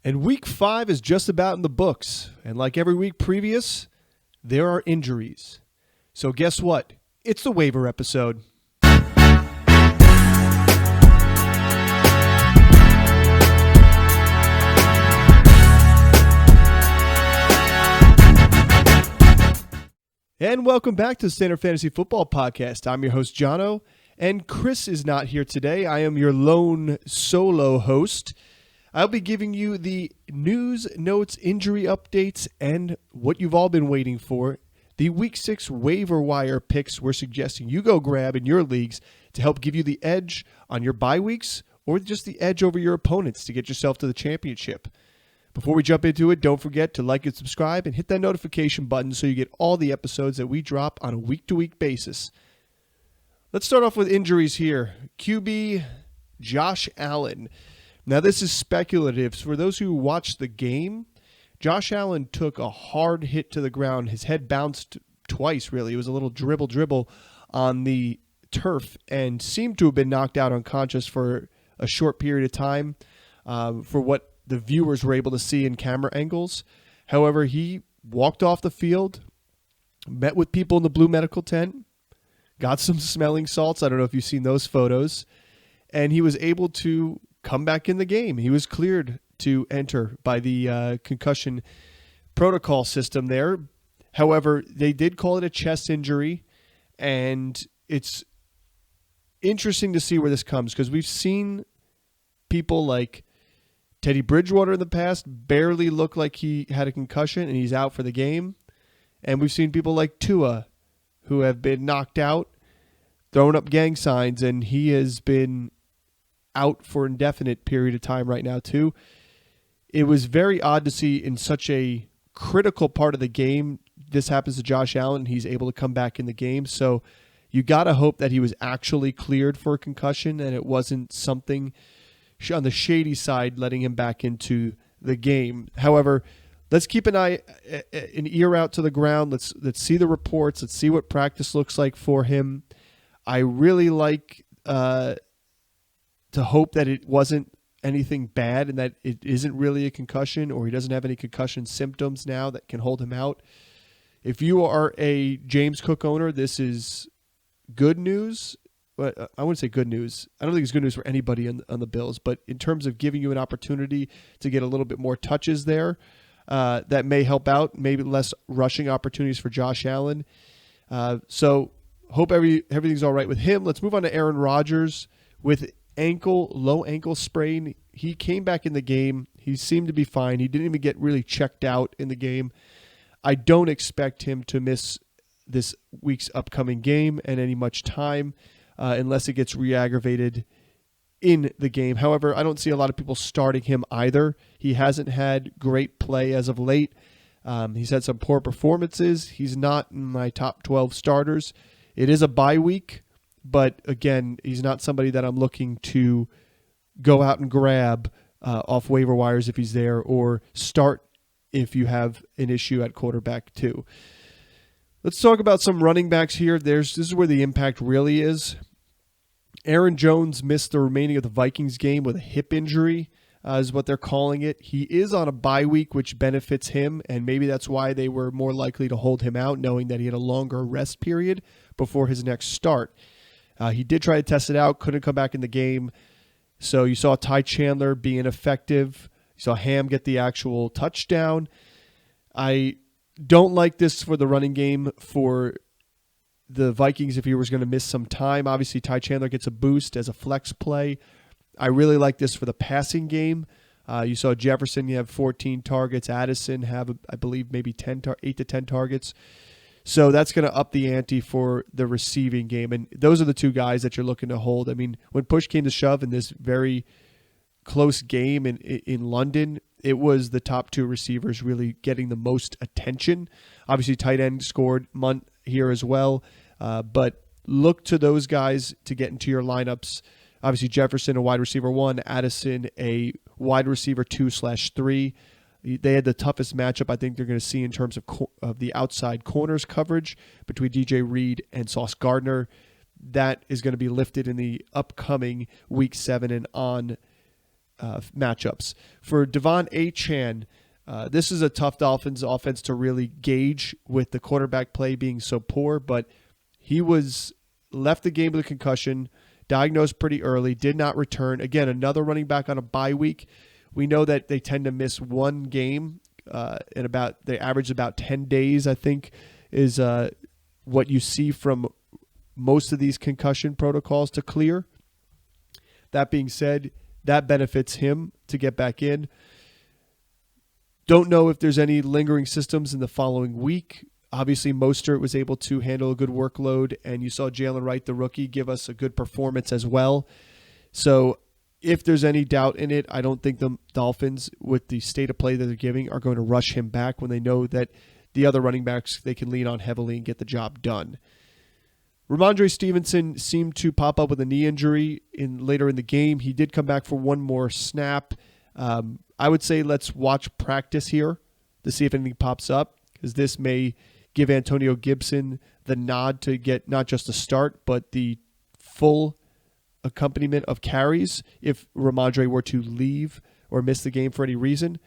And week 5 is just about in the books. And like every week previous, there are injuries. So guess what? It's the waiver episode. And welcome back to the Standard Fantasy Football Podcast. I'm your host, Jono, and Chris is not here today. I am your lone solo host. I'll be giving you the news, notes, injury updates, and what you've all been waiting for, the Week 6 waiver wire picks we're suggesting you go grab in your leagues to help give you the edge on your bye weeks or just the edge over your opponents to get yourself to the championship. Before we jump into it, don't forget to like and subscribe and hit that notification button so you get all the episodes that we drop on a week-to-week basis. Let's start off with injuries here. QB Josh Allen. Now, this is speculative. For those who watched the game, Josh Allen took a hard hit to the ground. His head bounced twice, really. It was a little dribble on the turf and seemed to have been knocked out unconscious for a short period of time for what the viewers were able to see in camera angles. However, he walked off the field, met with people in the blue medical tent, got some smelling salts. I don't know if you've seen those photos. And he was able to come back in the game. He was cleared to enter by the concussion protocol system there. However, they did call it a chest injury, and it's interesting to see where this comes because we've seen people like Teddy Bridgewater in the past barely look like he had a concussion and he's out for the game. And we've seen people like Tua who have been knocked out, throwing up gang signs, and he has been out for an indefinite period of time right now too. It was very odd to see in such a critical part of the game. This happens to Josh Allen, and he's able to come back in the game. So you got to hope that he was actually cleared for a concussion and it wasn't something on the shady side letting him back into the game. However, let's keep an ear out to the ground. Let's see the reports. Let's see what practice looks like for him. I really like to hope that it wasn't anything bad and that it isn't really a concussion or he doesn't have any concussion symptoms now that can hold him out. If you are a James Cook owner, this is good news. But I wouldn't say good news. I don't think it's good news for anybody on the Bills, but in terms of giving you an opportunity to get a little bit more touches there, that may help out, maybe less rushing opportunities for Josh Allen. So hope everything's all right with him. Let's move on to Aaron Rodgers with low ankle sprain. He came back in the game. He seemed to be fine. He didn't even get really checked out in the game. I don't expect him to miss this week's upcoming game and any much time unless it gets re-aggravated in the game. However, I don't see a lot of people starting him either. He hasn't had great play as of late. He's had some poor performances. He's not in my top 12 starters. It is a bye week. But again, he's not somebody that I'm looking to go out and grab off waiver wires if he's there or start if you have an issue at quarterback too. Let's talk about some running backs here. This is where the impact really is. Aaron Jones missed the remaining of the Vikings game with a hip injury, is what they're calling it. He is on a bye week, which benefits him, and maybe that's why they were more likely to hold him out, knowing that he had a longer rest period before his next start. He did try to test it out, couldn't come back in the game. So you saw Ty Chandler being effective. You saw Ham get the actual touchdown. I don't like this for the running game for the Vikings if he was going to miss some time. Obviously, Ty Chandler gets a boost as a flex play. I really like this for the passing game. You saw Jefferson, you have 14 targets. Addison have, I believe, maybe 8 to 10 targets. So that's going to up the ante for the receiving game. And those are the two guys that you're looking to hold. I mean, when push came to shove in this very close game in London, it was the top two receivers really getting the most attention. Obviously, tight end scored Munt here as well. But look to those guys to get into your lineups. Obviously, Jefferson, a wide receiver 1. Addison, a wide receiver 2/3. They had the toughest matchup I think they're going to see in terms of the outside corners coverage between DJ Reed and Sauce Gardner. That is going to be lifted in the upcoming Week 7 and on matchups. For Devon Achane, this is a tough Dolphins offense to really gauge with the quarterback play being so poor, but he was left the game with a concussion, diagnosed pretty early, did not return. Again, another running back on a bye week. We know that they tend to miss one game they average about 10 days, I think, is what you see from most of these concussion protocols to clear. That being said, that benefits him to get back in. Don't know if there's any lingering symptoms in the following week. Obviously, Mostert was able to handle a good workload, and you saw Jalen Wright, the rookie, give us a good performance as well. So if there's any doubt in it, I don't think the Dolphins, with the state of play that they're giving, are going to rush him back when they know that the other running backs they can lean on heavily and get the job done. Ramondre Stevenson seemed to pop up with a knee injury later in the game. He did come back for one more snap. I would say let's watch practice here to see if anything pops up, because this may give Antonio Gibson the nod to get not just a start, but the full accompaniment of carries if Ramondre were to leave or miss the game for any reason.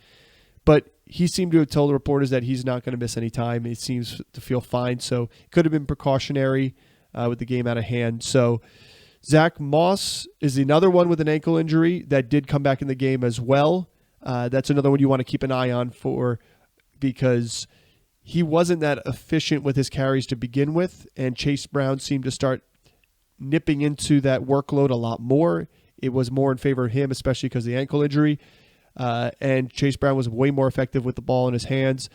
But he seemed to have told the reporters that he's not going to miss any time. He seems to feel fine, so it could have been precautionary with the game out of hand. So Zach Moss is another one with an ankle injury that did come back in the game as well. That's another one you want to keep an eye on for, because he wasn't that efficient with his carries to begin with, and Chase Brown seemed to start nipping into that workload a lot more. It was more in favor of him, especially because of the ankle injury. And Chase Brown was way more effective with the ball in his hands.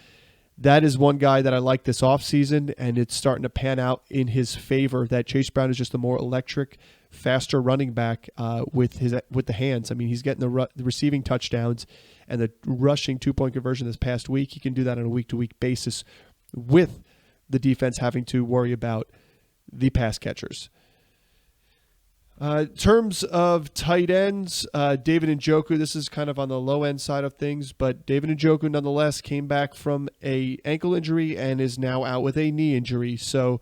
That is one guy that I like this offseason, and it's starting to pan out in his favor that Chase Brown is just a more electric, faster running back with the hands. I mean, he's getting the receiving touchdowns and the rushing two-point conversion this past week. He can do that on a week-to-week basis with the defense having to worry about the pass catchers. In terms of tight ends, David Njoku, this is kind of on the low-end side of things, but David Njoku nonetheless came back from an ankle injury and is now out with a knee injury. So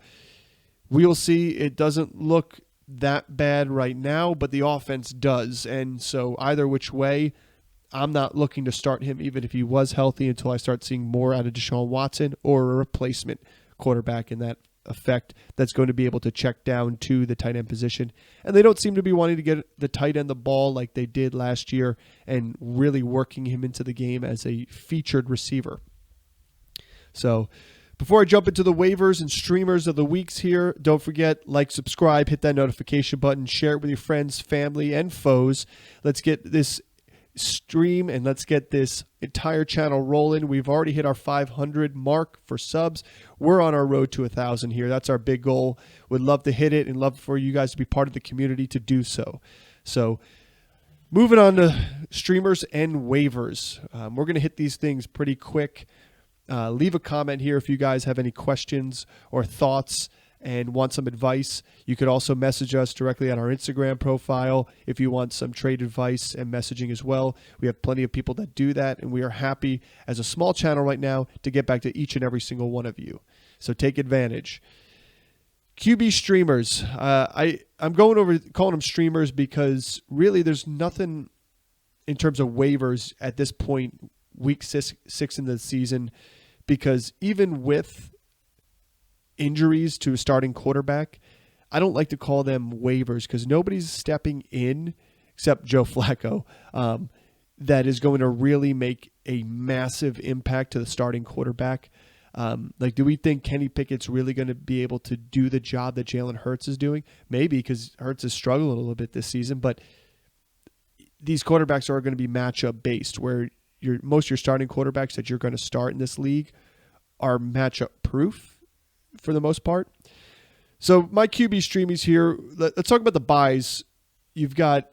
we'll see. It doesn't look that bad right now, but the offense does. And so either which way, I'm not looking to start him even if he was healthy until I start seeing more out of Deshaun Watson or a replacement quarterback in that effect that's going to be able to check down to the tight end position. And they don't seem to be wanting to get the tight end the ball like they did last year and really working him into the game as a featured receiver. So before I jump into the waivers and streamers of the weeks here, don't forget, like, subscribe, hit that notification button, share it with your friends, family, and foes. Let's get this stream and let's get this entire channel rolling. We've already hit our 500 mark for subs. We're on our road to 1,000 here. That's our big goal. Would love to hit it and love for you guys to be part of the community to do so. So moving on to streamers and waivers. We're going to hit these things pretty quick. Leave a comment here if you guys have any questions or thoughts and want some advice. You could also message us directly on our Instagram profile if you want some trade advice and messaging as well. We have plenty of people that do that, and we are happy as a small channel right now to get back to each and every single one of you. So take advantage. QB streamers. I'm going over calling them streamers because really there's nothing in terms of waivers at this point, week six in the season, because even with injuries to a starting quarterback, I don't like to call them waivers because nobody's stepping in except Joe Flacco that is going to really make a massive impact to the starting quarterback. Do we think Kenny Pickett's really going to be able to do the job that Jalen Hurts is doing? Maybe, because Hurts is struggling a little bit this season, but these quarterbacks are going to be matchup based, where most of your starting quarterbacks that you're going to start in this league are matchup proof for the most part. So my QB streamies here, let's talk about the buys. You've got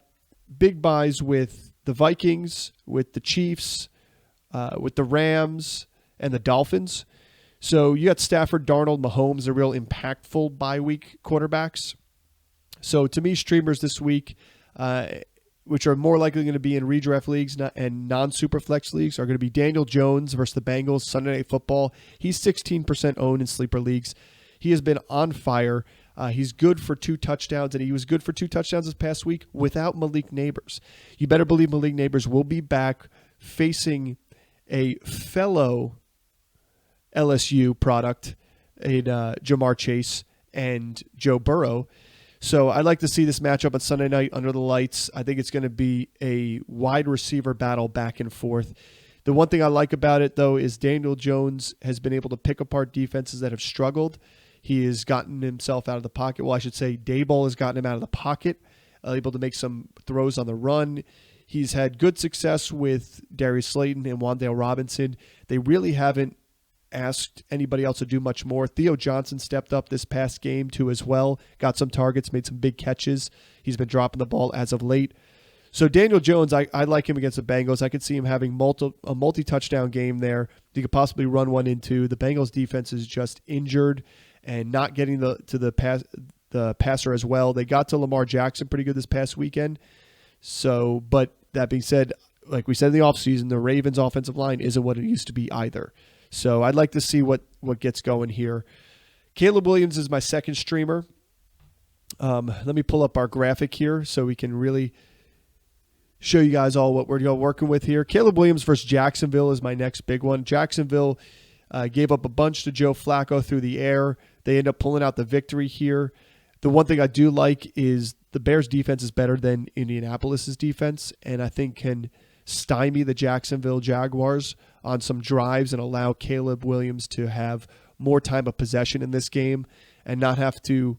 big buys with the Vikings, with the Chiefs, with the Rams, and the Dolphins. So you got Stafford, Darnold, Mahomes, the real impactful bye week quarterbacks. So to me, streamers this week, which are more likely going to be in redraft leagues and non-superflex leagues, are going to be Daniel Jones versus the Bengals, Sunday Night Football. He's 16% owned in sleeper leagues. He has been on fire. He's good for 2 touchdowns, and he was good for 2 touchdowns this past week without Malik Neighbors. You better believe Malik Neighbors will be back facing a fellow LSU product in Jamar Chase and Joe Burrow. So I'd like to see this matchup on Sunday night under the lights. I think it's going to be a wide receiver battle back and forth. The one thing I like about it, though, is Daniel Jones has been able to pick apart defenses that have struggled. He has gotten himself out of the pocket. Well, I should say Daboll has gotten him out of the pocket, able to make some throws on the run. He's had good success with Darius Slayton and Wan'Dale Robinson. They really haven't asked anybody else to do much more. Theo Johnson stepped up this past game too as well, got some targets, made some big catches. He's been dropping the ball as of late. So Daniel Jones, I like him against the Bengals. I could see him having a multi-touchdown game there. He could possibly run one into. The Bengals defense is just injured and not getting to the passer as well. They got to Lamar Jackson pretty good this past weekend. So, but that being said, like we said in the offseason, the Ravens offensive line isn't what it used to be either. So I'd like to see what gets going here. Caleb Williams is my second streamer. Let me pull up our graphic here so we can really show you guys all what we're working with here. Caleb Williams versus Jacksonville is my next big one. Jacksonville gave up a bunch to Joe Flacco through the air. They end up pulling out the victory here. The one thing I do like is the Bears' defense is better than Indianapolis' defense, and I think can stymie the Jacksonville Jaguars on some drives and allow Caleb Williams to have more time of possession in this game and not have to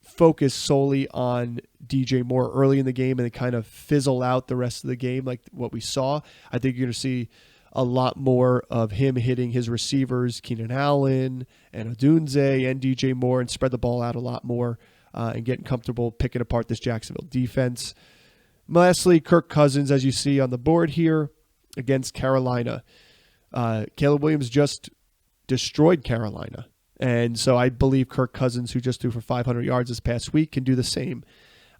focus solely on DJ Moore early in the game and then kind of fizzle out the rest of the game like what we saw. I think you're going to see a lot more of him hitting his receivers, Keenan Allen and Odunze and DJ Moore, and spread the ball out a lot more and getting comfortable picking apart this Jacksonville defense. Lastly, Kirk Cousins, as you see on the board here, against Carolina. Caleb Williams just destroyed Carolina. And so I believe Kirk Cousins, who just threw for 500 yards this past week, can do the same.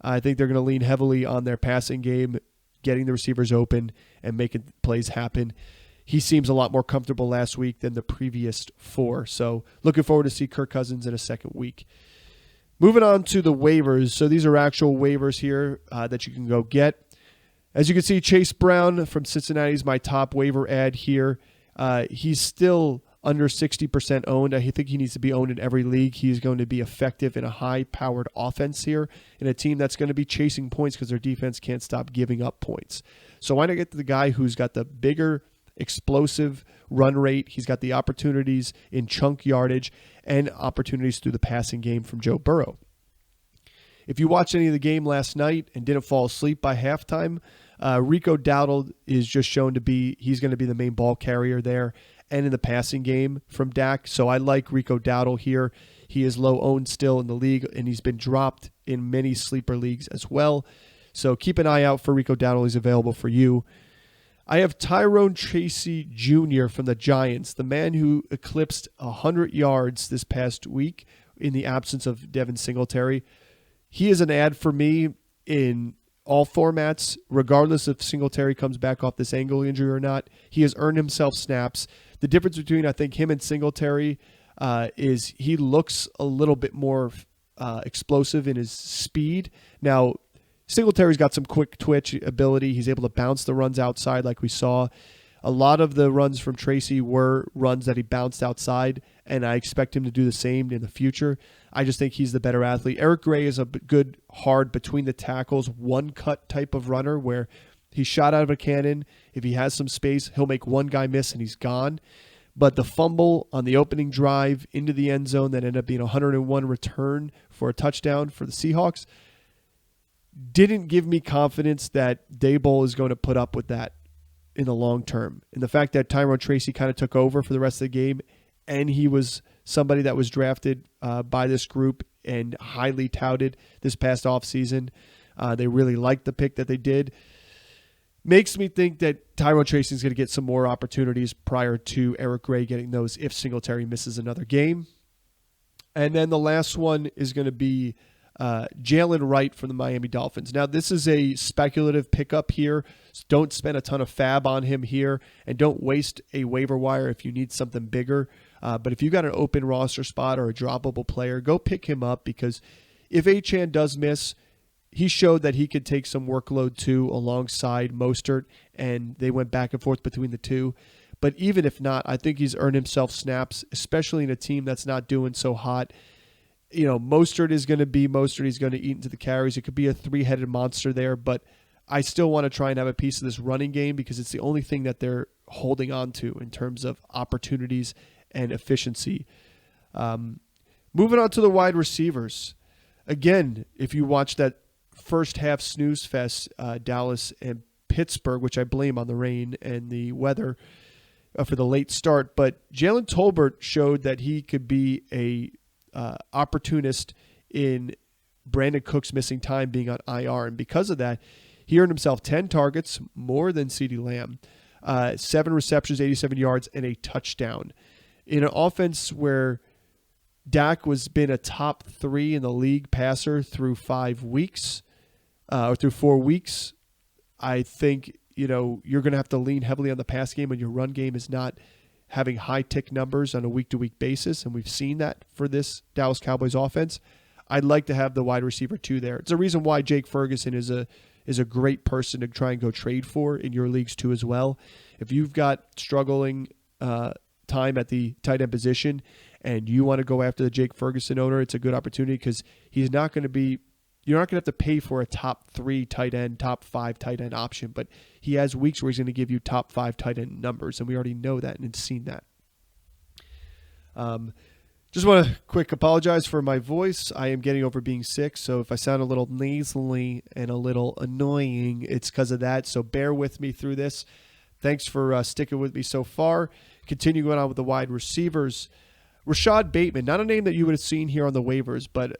I think they're going to lean heavily on their passing game, getting the receivers open and making plays happen. He seems a lot more comfortable last week than the previous 4. So looking forward to see Kirk Cousins in a second week. Moving on to the waivers. So these are actual waivers here that you can go get. As you can see, Chase Brown from Cincinnati is my top waiver ad here. He's still under 60% owned. I think he needs to be owned in every league. He's going to be effective in a high-powered offense here in a team that's going to be chasing points because their defense can't stop giving up points. So why not get the guy who's got the bigger, explosive run rate? He's got the opportunities in chunk yardage and opportunities through the passing game from Joe Burrow. If you watched any of the game last night and didn't fall asleep by halftime, Rico Dowdle is just shown to be, he's going to be the main ball carrier there and in the passing game from Dak. So I like Rico Dowdle here. He is low owned still in the league, and he's been dropped in many sleeper leagues as well. So keep an eye out for Rico Dowdle. He's available for you. I have Tyrone Tracy Jr. from the Giants, the man who eclipsed 100 yards this past week in the absence of Devin Singletary. He is an ad for me in all formats, regardless if Singletary comes back off this ankle injury or not. He has earned himself snaps. The difference between, I think, him and Singletary is he looks a little bit more explosive in his speed. Now, Singletary's got some quick twitch ability. He's able to bounce the runs outside like we saw. A lot of the runs from Tracy were runs that he bounced outside, and I expect him to do the same in the future. I just think he's the better athlete. Eric Gray is a good, hard, between the tackles, one-cut type of runner where he's shot out of a cannon. If he has some space, he'll make one guy miss and he's gone. But the fumble on the opening drive into the end zone that ended up being a 101 return for a touchdown for the Seahawks didn't give me confidence that Daboll is going to put up with that in the long term. And the fact that Tyrone Tracy kind of took over for the rest of the game, and he was somebody that was drafted by this group and highly touted this past offseason. They really liked the pick that they did. Makes me think that Tyrone Tracy is going to get some more opportunities prior to Eric Gray getting those if Singletary misses another game. And then the last one is going to be Jalen Wright from the Miami Dolphins. Now, this is a speculative pickup here. So don't spend a ton of fab on him here, and don't waste a waiver wire if you need something bigger. But if you got an open roster spot or a droppable player, go pick him up, because if Achane does miss, he showed that he could take some workload too alongside Mostert, and they went back and forth between the two. But even if not, I think he's earned himself snaps, especially in a team that's not doing so hot. Mostert is going to be Mostert. He's going to eat into the carries. It could be a three-headed monster there, but I still want to try and have a piece of this running game, because it's the only thing that they're holding on to in terms of opportunities and efficiency. Moving on to the wide receivers. Again, if you watch that first half snooze fest, Dallas and Pittsburgh, which I blame on the rain and the weather for the late start, but Jalen Tolbert showed that he could be a opportunist in Brandon Cook's missing time being on IR. And because of that, he earned himself 10 targets, more than CeeDee Lamb, 7 receptions, 87 yards, and a touchdown. In an offense where Dak been a top 3 in the league passer through 5 weeks, or through 4 weeks, I think, you're going to have to lean heavily on the pass game when your run game is not having high-tick numbers on a week-to-week basis, and we've seen that for this Dallas Cowboys offense. I'd like to have the wide receiver 2 there. It's a reason why Jake Ferguson is a great person to try and go trade for in your leagues too as well. If you've got struggling time at the tight end position and you want to go after the Jake Ferguson owner, it's a good opportunity, because he's not going to be – you're not going to have to pay for a top 3 tight end, top 5 tight end option, but he has weeks where he's going to give you top 5 tight end numbers, and we already know that and have seen that. Just want to quick apologize for my voice. I am getting over being sick, so if I sound a little nasally and a little annoying, it's because of that, so bear with me through this. Thanks for sticking with me so far. Continuing on with the wide receivers. Rashad Bateman, not a name that you would have seen here on the waivers, but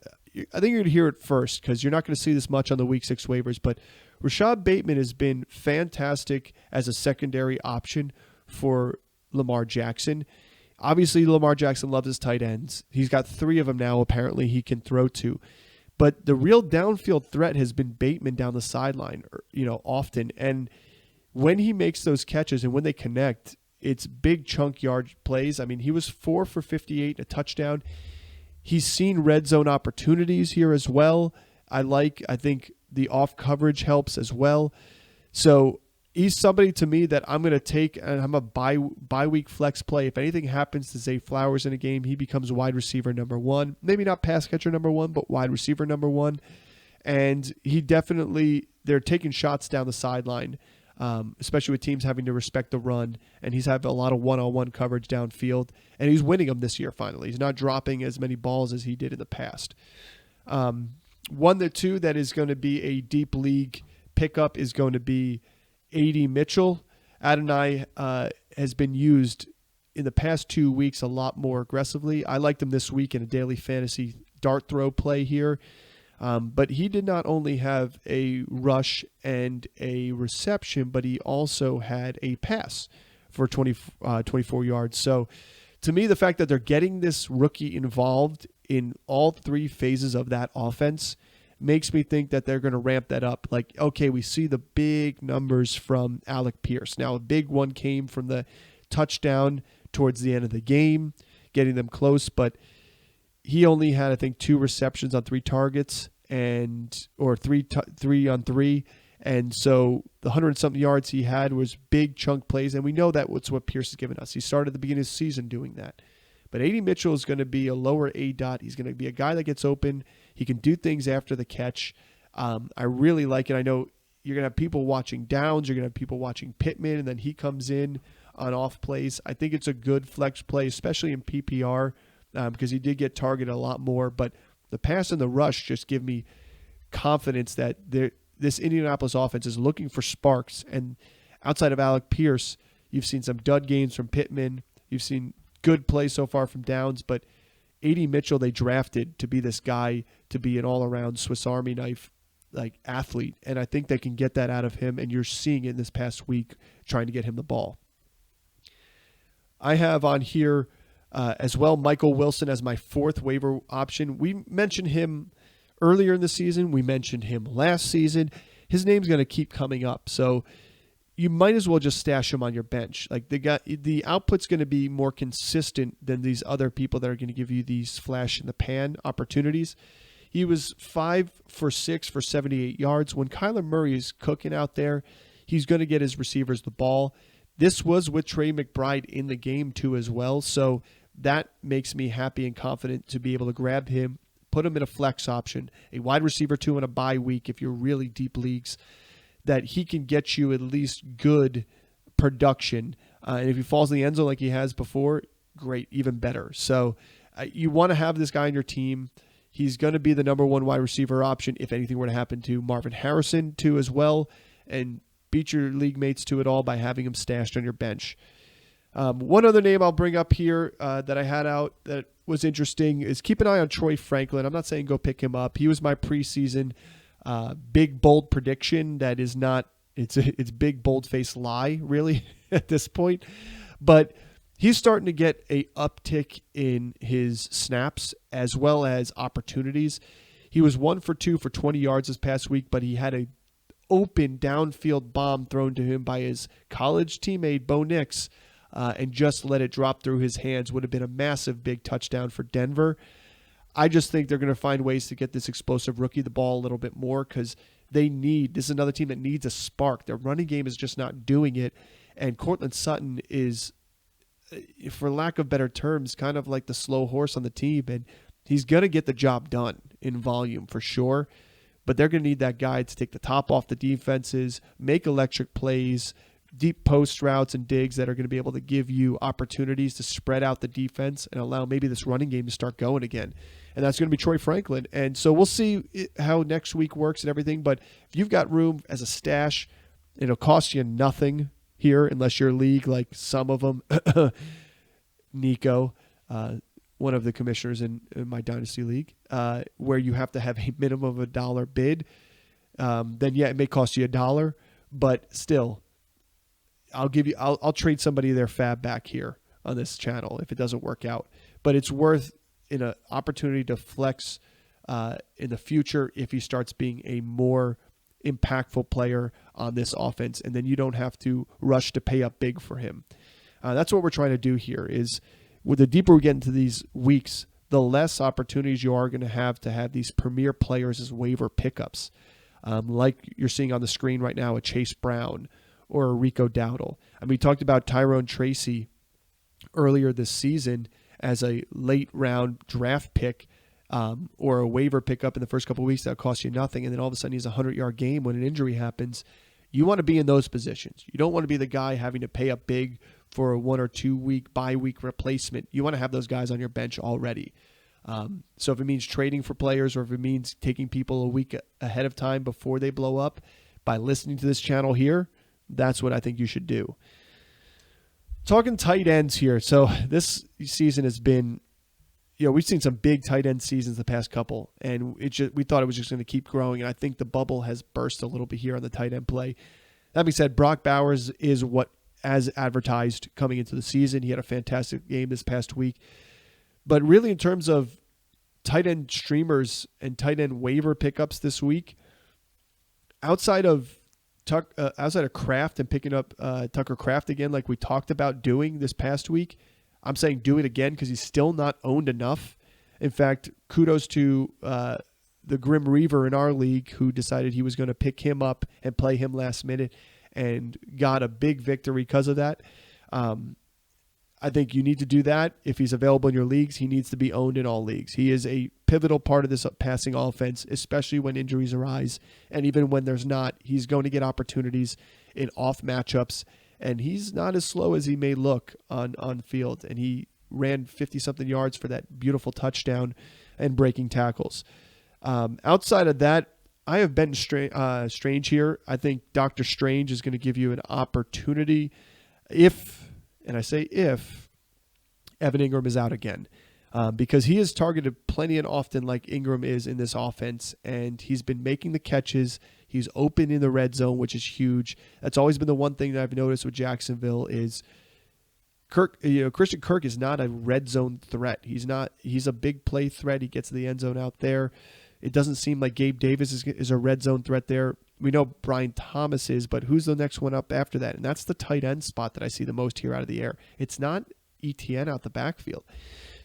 I think you're going to hear it first, because you're not going to see this much on the Week 6 waivers. But Rashad Bateman has been fantastic as a secondary option for Lamar Jackson. Obviously, Lamar Jackson loves his tight ends. He's got 3 of them now, apparently, he can throw to. But the real downfield threat has been Bateman down the sideline, often. And when he makes those catches and when they connect, it's big chunk yard plays. I mean, he was 4 for 58, a touchdown. He's seen red zone opportunities here as well. I think the off coverage helps as well. So he's somebody to me that I'm going to take, and I'm a bye-week flex play. If anything happens to Zay Flowers in a game, he becomes wide receiver number 1. Maybe not pass catcher number 1, but wide receiver number 1. And they're taking shots down the sideline, especially with teams having to respect the run. And he's having a lot of one-on-one coverage downfield. And he's winning them this year, finally. He's not dropping as many balls as he did in the past. One that is going to be a deep league pickup is going to be A.D. Mitchell. Adonai has been used in the past 2 weeks a lot more aggressively. I liked him this week in a daily fantasy dart throw play here. But he did not only have a rush and a reception, but he also had a pass for 24 yards. So to me, the fact that they're getting this rookie involved in all 3 phases of that offense makes me think that they're going to ramp that up. Like, okay, we see the big numbers from Alec Pierce. Now, a big one came from the touchdown towards the end of the game, getting them close, but he only had, I think, 2 receptions on 3 targets or 3 on 3. And so the 100-something yards he had was big chunk plays. And we know that's what Pierce has given us. He started at the beginning of the season doing that. But A.D. Mitchell is going to be a lower A-dot. He's going to be a guy that gets open. He can do things after the catch. I really like it. I know you're going to have people watching Downs. You're going to have people watching Pittman. And then he comes in on off plays. I think it's a good flex play, especially in PPR. Because he did get targeted a lot more. But the pass and the rush just give me confidence that this Indianapolis offense is looking for sparks. And outside of Alec Pierce, you've seen some dud games from Pittman. You've seen good play so far from Downs. But A.D. Mitchell, they drafted to be this guy, to be an all-around Swiss Army knife like athlete. And I think they can get that out of him. And you're seeing it in this past week trying to get him the ball. I have on here as well Michael Wilson as my 4th waiver option. We mentioned him earlier in the season. We mentioned him last season. His name's going to keep coming up. So you might as well just stash him on your bench. Like the output's going to be more consistent than these other people that are going to give you these flash in the pan opportunities. He was 5 for 6 for 78 yards. When Kyler Murray is cooking out there, he's going to get his receivers the ball. This was with Trey McBride in the game too as well. So that makes me happy and confident to be able to grab him, put him in a flex option, a wide receiver 2 in a bye week if you're really deep leagues, that he can get you at least good production. And if he falls in the end zone like he has before, great, even better. So you want to have this guy on your team. He's going to be the number 1 wide receiver option if anything were to happen to Marvin Harrison too as well, and beat your league mates to it all by having him stashed on your bench. One other name I'll bring up here that I had out that was interesting is keep an eye on Troy Franklin. I'm not saying go pick him up. He was my preseason big, bold prediction that is not, it's big, bold-faced lie, really, at this point. But he's starting to get a uptick in his snaps as well as opportunities. He was 1 for 2 for 20 yards this past week, but he had a open downfield bomb thrown to him by his college teammate Bo Nix and just let it drop through his hands. Would have been a massive big touchdown for Denver. I just think they're going to find ways to get this explosive rookie the ball a little bit more because this is another team that needs a spark. Their running game is just not doing it, and Cortland Sutton is, for lack of better terms, kind of like the slow horse on the team, and he's going to get the job done in volume for sure. But they're going to need that guy to take the top off the defenses, make electric plays, deep post routes and digs that are going to be able to give you opportunities to spread out the defense and allow maybe this running game to start going again. And that's going to be Troy Franklin. And so we'll see how next week works and everything. But if you've got room as a stash, it'll cost you nothing here unless you're league like some of them. Nico, one of the commissioners in my Dynasty League, where you have to have a minimum of $1 bid, then yeah, it may cost you $1, but still, I'll trade somebody their fab back here on this channel if it doesn't work out. But it's worth an opportunity to flex in the future if he starts being a more impactful player on this offense, and then you don't have to rush to pay up big for him. That's what we're trying to do here is, with the deeper we get into these weeks, the less opportunities you are going to have these premier players as waiver pickups, like you're seeing on the screen right now, a Chase Brown or a Rico Dowdle. I mean, we talked about Tyrone Tracy earlier this season as a late round draft pick or a waiver pickup in the first couple of weeks that cost you nothing, and then all of a sudden he's a 100-yard game when an injury happens. You want to be in those positions. You don't want to be the guy having to pay up big for a 1 or 2 week bye week replacement. You want to have those guys on your bench already. So if it means trading for players or if it means taking people a week ahead of time before they blow up by listening to this channel here, that's what I think you should do. Talking tight ends here. So this season has been, we've seen some big tight end seasons the past couple, and we thought it was just going to keep growing, and I think the bubble has burst a little bit here on the tight end play. That being said, Brock Bowers is what, as advertised coming into the season. He had a fantastic game this past week. But really, in terms of tight end streamers and tight end waiver pickups this week, outside of Kraft and picking up Tucker Kraft again, like we talked about doing this past week, I'm saying do it again because he's still not owned enough. In fact, kudos to the Grim Reaver in our league who decided he was going to pick him up and play him last minute and got a big victory because of that. I think you need to do that. If he's available in your leagues, he needs to be owned in all leagues. He is a pivotal part of this passing offense, especially when injuries arise. And even when there's not, he's going to get opportunities in off matchups. And he's not as slow as he may look on field. And he ran 50-something yards for that beautiful touchdown and breaking tackles. Outside of that, I have been Strange here. I think Dr. Strange is going to give you an opportunity if, and I say if, Evan Ingram is out again. Because he is targeted plenty and often like Ingram is in this offense, and he's been making the catches. He's open in the red zone, which is huge. That's always been the one thing that I've noticed with Jacksonville is Christian Kirk is not a red zone threat. He's a big play threat. He gets to the end zone out there. It doesn't seem like Gabe Davis is a red zone threat there. We know Brian Thomas is, but who's the next one up after that? And that's the tight end spot that I see the most here out of the air. It's not ETN out the backfield.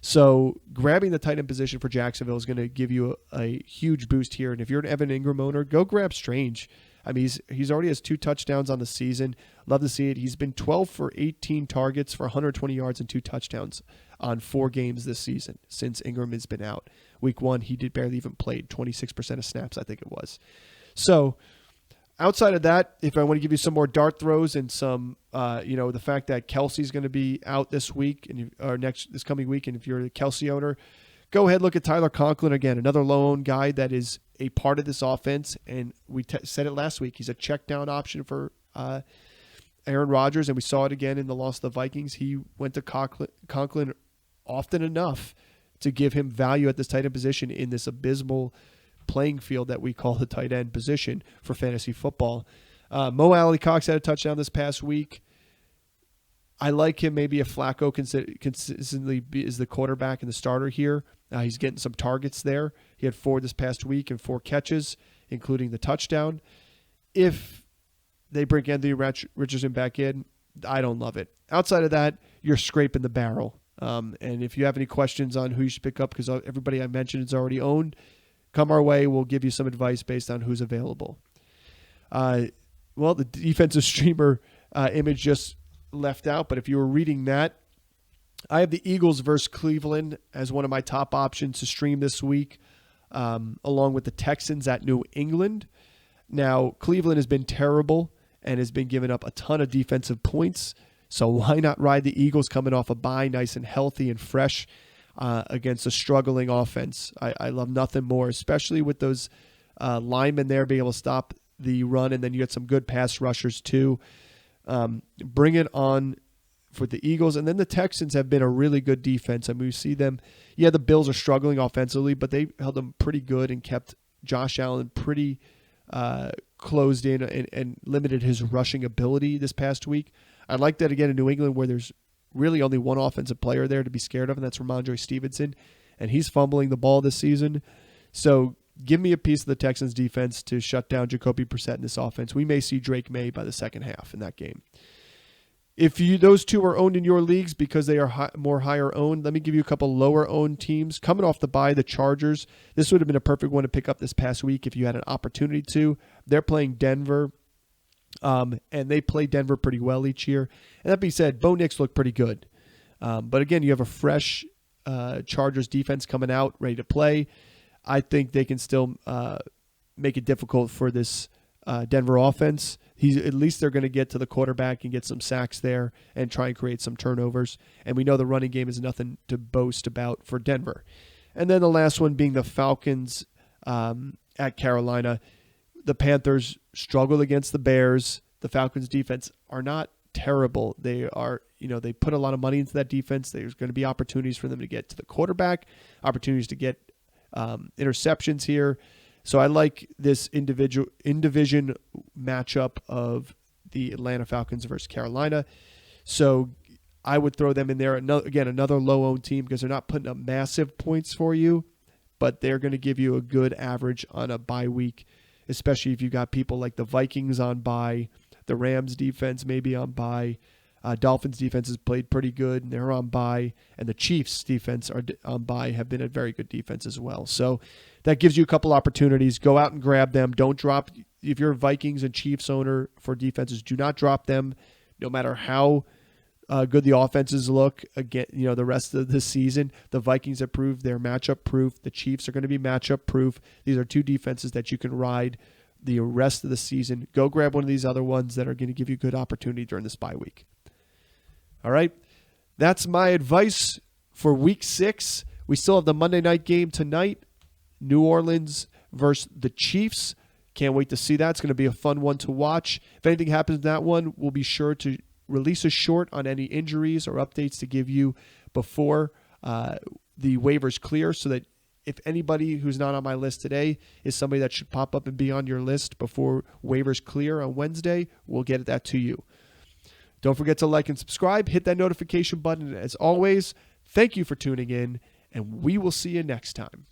So grabbing the tight end position for Jacksonville is going to give you a huge boost here. And if you're an Evan Ingram owner, go grab Strange. I mean, he's already has 2 touchdowns on the season. Love to see it. He's been 12 for 18 targets for 120 yards and 2 touchdowns on 4 games this season since Ingram has been out. Week 1, he did barely even played 26% of snaps, I think it was. So outside of that, if I want to give you some more dart throws and some, the fact that Kelsey's going to be out this week or this coming week, and if you're a Kelsey owner, go ahead, look at Tyler Conklin again, another low-owned guy that is a part of this offense. And we said it last week. He's a check-down option for Aaron Rodgers, and we saw it again in the loss of the Vikings. He went to Conklin often enough to give him value at this tight end position in this abysmal playing field that we call the tight end position for fantasy football. Mo Alley-Cox had a touchdown this past week. I like him maybe if Flacco consistently is the quarterback and the starter here. He's getting some targets there. He had 4 this past week and 4 catches, including the touchdown. If they bring Anthony Richardson back in, I don't love it. Outside of that, you're scraping the barrel. And if you have any questions on who you should pick up, because everybody I mentioned is already owned, come our way. We'll give you some advice based on who's available. The defensive streamer image just left out, but if you were reading that, I have the Eagles versus Cleveland as one of my top options to stream this week, along with the Texans at New England. Now, Cleveland has been terrible and has been giving up a ton of defensive points, so why not ride the Eagles coming off a bye, nice and healthy and fresh, against a struggling offense. I love nothing more, especially with those linemen there being able to stop the run, and then you get some good pass rushers too. Bring it on for the Eagles. And then the Texans have been a really good defense. I mean, we see them. Yeah, the Bills are struggling offensively, but they held them pretty good and kept Josh Allen pretty closed in and limited his rushing ability this past week. I like that again in New England, where there's really only one offensive player there to be scared of, and that's Ramondre Stevenson, and he's fumbling the ball this season. So give me a piece of the Texans defense to shut down Jacoby Brissett in this offense. We may see Drake May by the second half in that game. If those two are owned in your leagues because they are more higher owned, let me give you a couple lower owned teams. Coming off the bye, the Chargers. This would have been a perfect one to pick up this past week if you had an opportunity to. They're playing Denver. And they play Denver pretty well each year. And that being said, Bo Nix looked pretty good. But again, you have a fresh Chargers defense coming out, ready to play. I think they can still make it difficult for this Denver offense. At least they're going to get to the quarterback and get some sacks there and try and create some turnovers. And we know the running game is nothing to boast about for Denver. And then the last one being the Falcons at Carolina. The Panthers struggled against the Bears. The Falcons defense are not terrible. They are, they put a lot of money into that defense. There's going to be opportunities for them to get to the quarterback, opportunities to get interceptions here. So I like this in-division matchup of the Atlanta Falcons versus Carolina. So I would throw them in there. Another low-owned team because they're not putting up massive points for you, but they're going to give you a good average on a bye week, especially if you got people like the Vikings on bye, the Rams defense maybe on bye, Dolphins defense has played pretty good, and they're on bye, and the Chiefs defense are on bye, have been a very good defense as well. So that gives you a couple opportunities. Go out and grab them. Don't drop. If you're a Vikings and Chiefs owner for defenses, do not drop them, no matter how good the offenses look. Again, the rest of the season, the Vikings have proved they're matchup proof. The Chiefs are going to be matchup proof. These are two defenses that you can ride the rest of the season. Go grab one of these other ones that are going to give you good opportunity during this bye week. All right, that's my advice for Week 6. We still have the Monday night game tonight, New Orleans versus the Chiefs. Can't wait to see that. It's going to be a fun one to watch. If anything happens in that one, we'll be sure to release a short on any injuries or updates to give you before the waivers clear, so that if anybody who's not on my list today is somebody that should pop up and be on your list before waivers clear on Wednesday, we'll get that to you. Don't forget to like and subscribe. Hit that notification button. As always, thank you for tuning in, and we will see you next time.